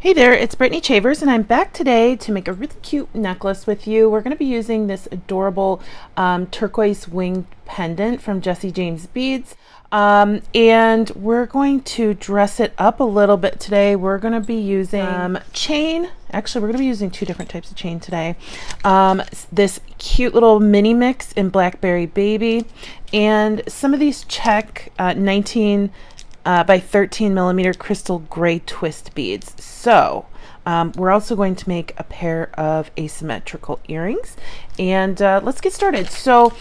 Hey there, it's Brittany Chavers, and I'm back today to make a really cute necklace with you. We're going to be using this adorable turquoise winged pendant from Jessie James Beads, and we're going to dress it up a little bit today. We're going to be using chain. Actually, we're going to be using two different types of chain today. This cute little mini mix in Blackberry Baby, and some of these check 19 by 13 millimeter crystal gray twist beads. So we're also going to make a pair of asymmetrical earrings, and let's get started. So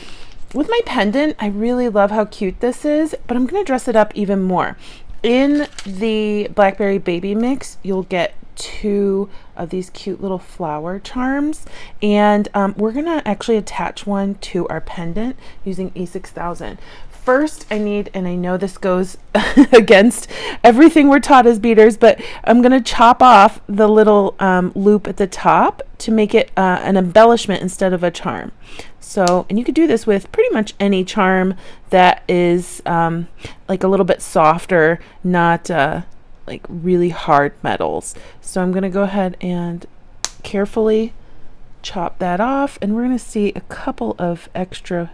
with my pendant, I really love how cute this is, but I'm going to dress it up even more. In the Blackberry Baby mix, you'll get two of these cute little flower charms, and we're going to actually attach one to our pendant using E6000. First, I need, and I know this goes against everything we're taught as beaders, but I'm going to chop off the little loop at the top to make it an embellishment instead of a charm. So, and you could do this with pretty much any charm that is like a little bit softer, not like really hard metals. So I'm going to go ahead and carefully chop that off, and we're going to see a couple of extra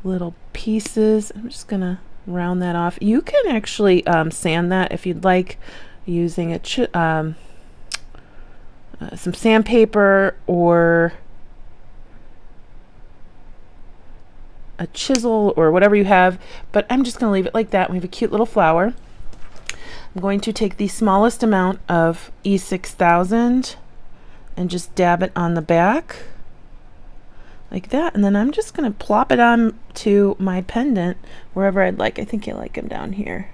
little pieces. I'm just gonna round that off. You can actually sand that if you'd like, using some sandpaper or a chisel or whatever you have, but I'm just gonna leave it like that. We have a cute little flower. I'm going to take the smallest amount of E6000 and just dab it on the back like that, and then I'm just gonna plop it on to my pendant wherever I'd like. I think you like them down here,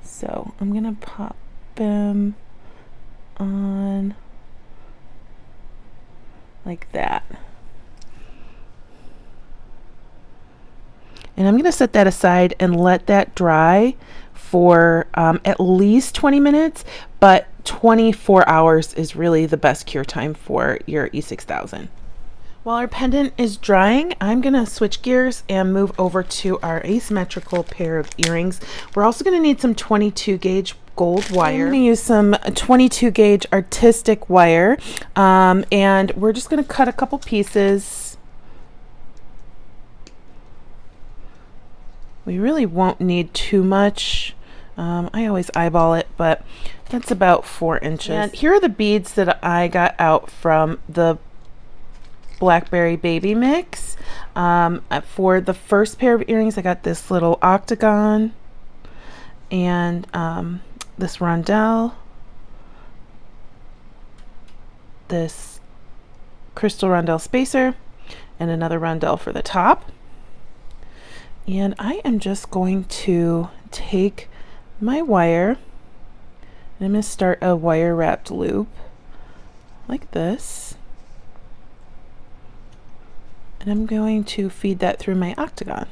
so I'm gonna pop them on like that, and I'm gonna set that aside and let that dry for at least 20 minutes, but 24 hours is really the best cure time for your E6000. While our pendant is drying, I'm going to switch gears and move over to our asymmetrical pair of earrings. We're also going to need some 22 gauge gold wire. I'm going to use some 22 gauge artistic wire, and we're just going to cut a couple pieces. We really won't need too much. I always eyeball it, but that's about 4 inches. And here are the beads that I got out from the Blackberry Baby mix. For the first pair of earrings, I got this little octagon and this rondelle, this crystal rondelle spacer, and another rondelle for the top. And I am just going to take my wire, and I'm going to start a wire wrapped loop like this. And I'm going to feed that through my octagon.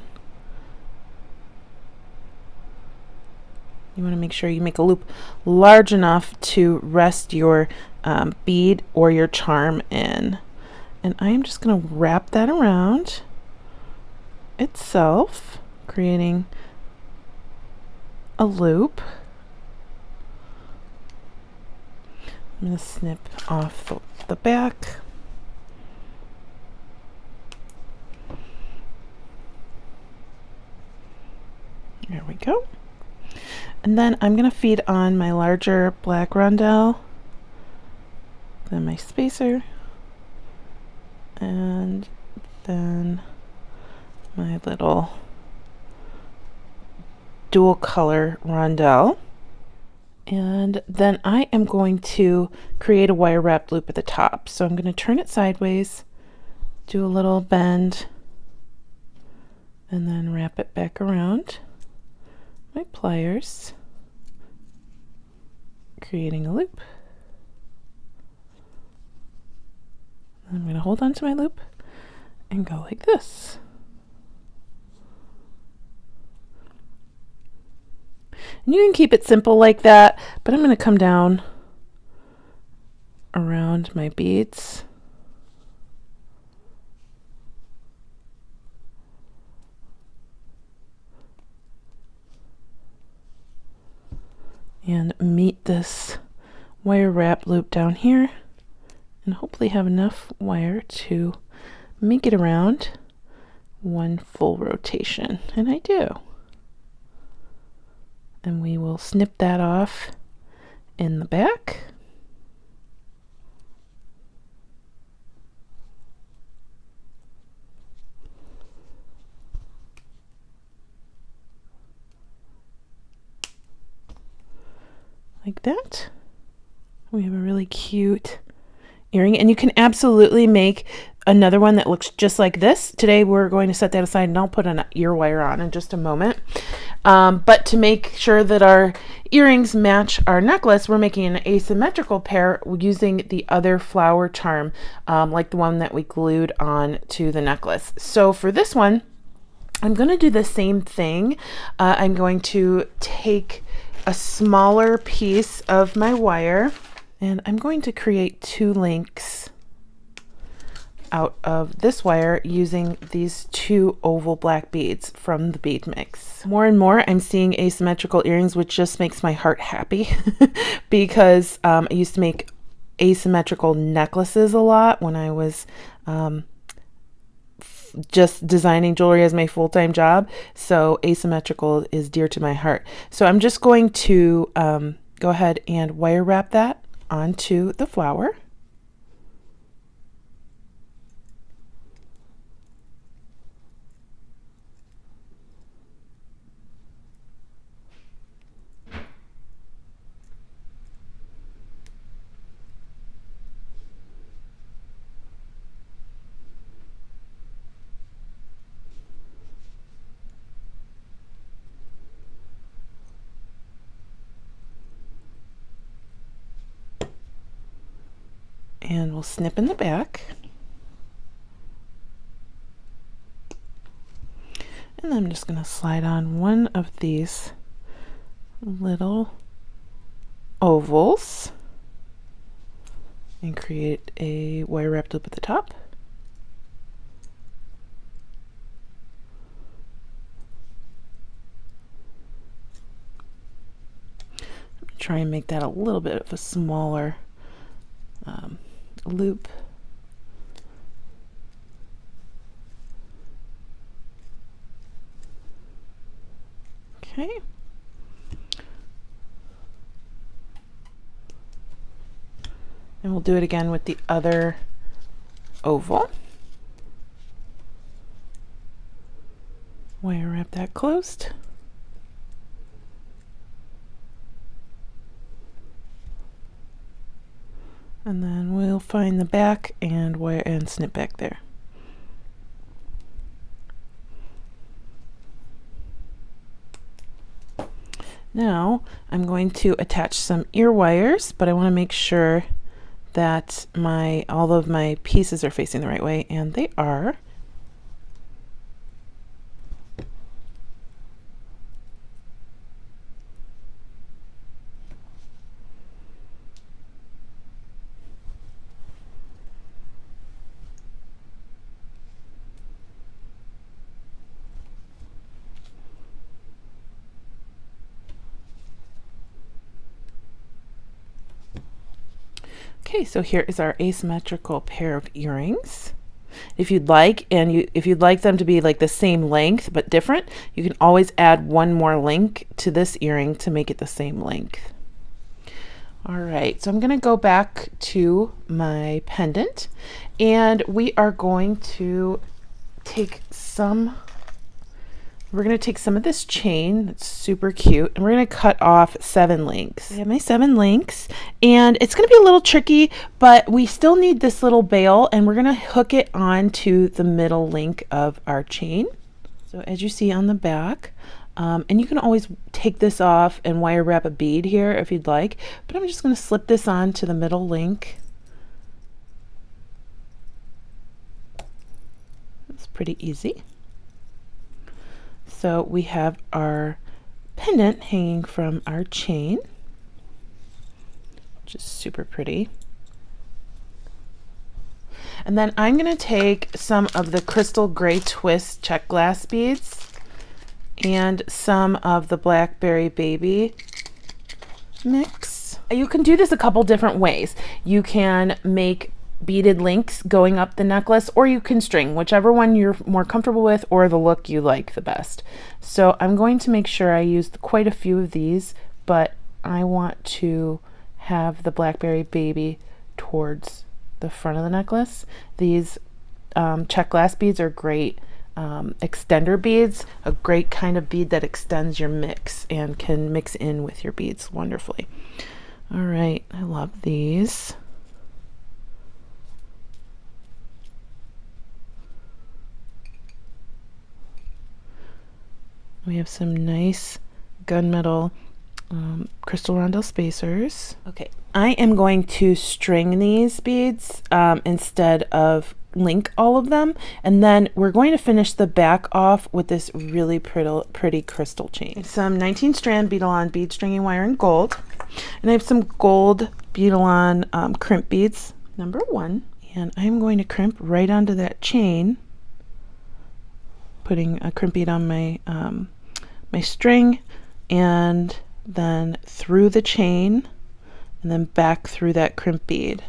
You want to make sure you make a loop large enough to rest your bead or your charm in. And I am just going to wrap that around itself, creating a loop. I'm going to snip off the back. There we go. And then I'm going to feed on my larger black rondelle, then my spacer, and then my little dual color rondelle. And then I am going to create a wire wrapped loop at the top. So I'm going to turn it sideways, do a little bend, and then wrap it back around my pliers, creating a loop. I'm going to hold on to my loop and go like this. And you can keep it simple like that, but I'm going to come down around my beads. And meet this wire wrap loop down here and hopefully have enough wire to make it around one full rotation, and I do. And we will snip that off in the back. Like that. We have a really cute earring, and you can absolutely make another one that looks just like this. Today we're going to set that aside and I'll put an ear wire on in just a moment. But to make sure that our earrings match our necklace, we're making an asymmetrical pair using the other flower charm, like the one that we glued on to the necklace. So for this one, I'm going to do the same thing. I'm going to take a smaller piece of my wire and I'm going to create 2 links out of this wire using these 2 oval black beads from the bead mix. More and more I'm seeing asymmetrical earrings, which just makes my heart happy because I used to make asymmetrical necklaces a lot when I was just designing jewelry as my full-time job. So asymmetrical is dear to my heart. So I'm just going to go ahead and wire wrap that onto the flower. And we'll snip in the back. And I'm just going to slide on one of these little ovals and create a wire wrapped loop at the top. Try and make that a little bit of a smaller loop. Okay. And we'll do it again with the other oval. Wire wrap that closed. And then we'll find the back and wire and snip back there. Now I'm going to attach some ear wires, but I want to make sure that all of my pieces are facing the right way, and they are. Okay, so here is our asymmetrical pair of earrings. If you'd like, if you'd like them to be like the same length but different, you can always add one more link to this earring to make it the same length. All right, so I'm going to go back to my pendant, and we are going to take some. We're going to take some of this chain that's super cute, and we're going to cut off 7 links. I have my 7 links, and it's going to be a little tricky, but we still need this little bail, and we're going to hook it onto the middle link of our chain. So as you see on the back, and you can always take this off and wire wrap a bead here if you'd like, but I'm just going to slip this on to the middle link. It's pretty easy. So we have our pendant hanging from our chain, which is super pretty. And then I'm going to take some of the crystal gray twist check glass beads and some of the Blackberry Baby mix. You can do this a couple different ways. You can make beaded links going up the necklace, or you can string, whichever one you're more comfortable with or the look you like the best. So I'm going to make sure I used quite a few of these, but I want to have the Blackberry Baby towards the front of the necklace. These check glass beads are great extender beads, a great kind of bead that extends your mix and can mix in with your beads wonderfully. All right, I love these. We have some nice gunmetal crystal rondelle spacers. Okay, I am going to string these beads instead of link all of them, and then we're going to finish the back off with this really pretty crystal chain. Some 19 strand beadalon bead stringing wire in gold, and I have some gold beadalon crimp beads, number 1, and I'm going to crimp right onto that chain, putting a crimp bead on my my string, and then through the chain, and then back through that crimp bead.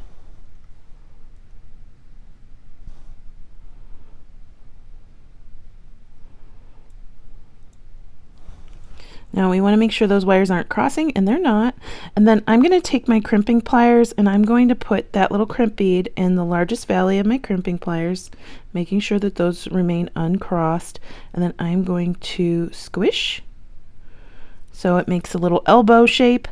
Now we want to make sure those wires aren't crossing, and they're not. And then I'm going to take my crimping pliers and I'm going to put that little crimp bead in the largest valley of my crimping pliers, making sure that those remain uncrossed. And then I'm going to squish so it makes a little elbow shape.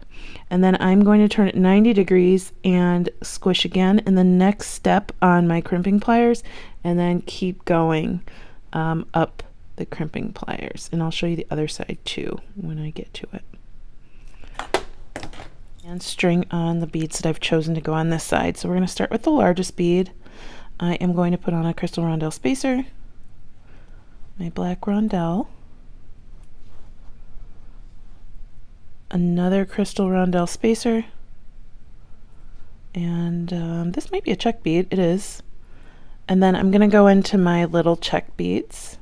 And then I'm going to turn it 90 degrees and squish again in the next step on my crimping pliers, and then keep going up the crimping pliers, and I'll show you the other side too when I get to it. And string on the beads that I've chosen to go on this side. So we're going to start with the largest bead. I am going to put on a crystal rondelle spacer, my black rondelle, another crystal rondelle spacer, and this might be a check bead. It is. And then I'm going to go into my little check beads,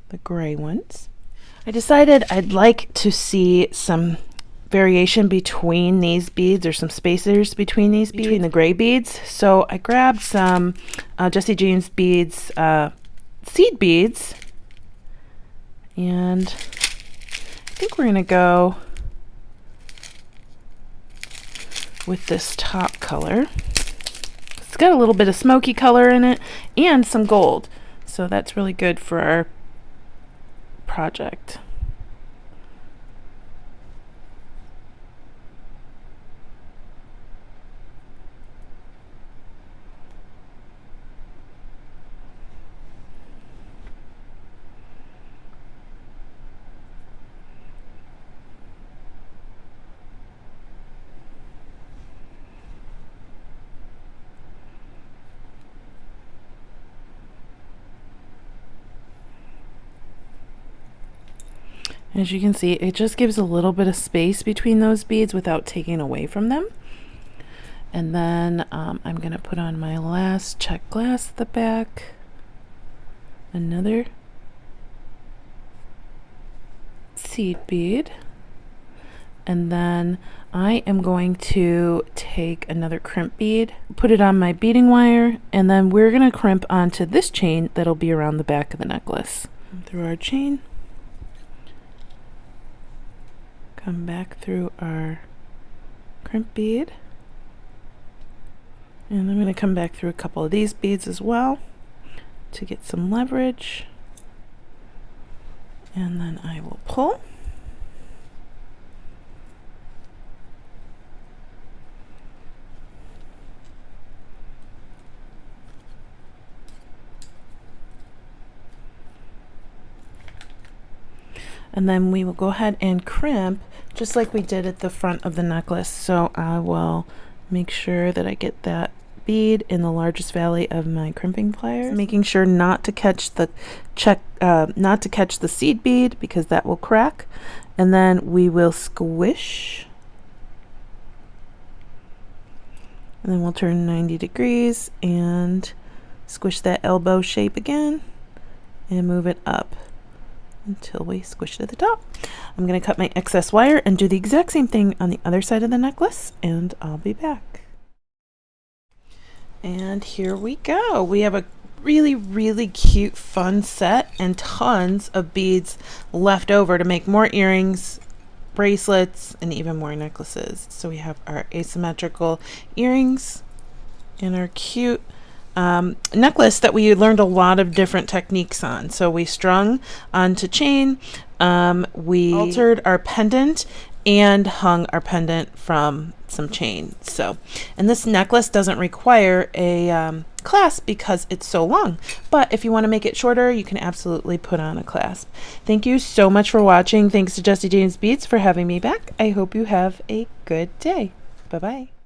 the gray ones. I decided I'd like to see some variation between these beads, or some spacers between these beads, between the gray beads. So I grabbed some Jesse James beads, seed beads, and I think we're gonna go with this top color. It's got a little bit of smoky color in it and some gold, so that's really good for our project. As you can see, it just gives a little bit of space between those beads without taking away from them. And then I'm going to put on my last check glass at the back, another seed bead, and then I am going to take another crimp bead, put it on my beading wire, and then we're going to crimp onto this chain that'll be around the back of the necklace. Through our chain, come back through our crimp bead, and I'm going to come back through a couple of these beads as well to get some leverage, and then I will pull. And then we will go ahead and crimp just like we did at the front of the necklace. So I will make sure that I get that bead in the largest valley of my crimping pliers, making sure not to catch the seed bead, because that will crack. And then we will squish, and then we'll turn 90 degrees and squish that elbow shape again and move it up until we squish it at the top. I'm going to cut my excess wire and do the exact same thing on the other side of the necklace, and I'll be back. And here we go. We have a really cute fun set and tons of beads left over to make more earrings, bracelets, and even more necklaces. So we have our asymmetrical earrings and our cute necklace that we learned a lot of different techniques on. So we strung onto chain, we altered our pendant, and hung our pendant from some chain. So, and this necklace doesn't require a clasp because it's so long, but if you want to make it shorter, you can absolutely put on a clasp. Thank you so much for watching. Thanks to Jessie James Beads for having me back. I hope you have a good day. Bye bye.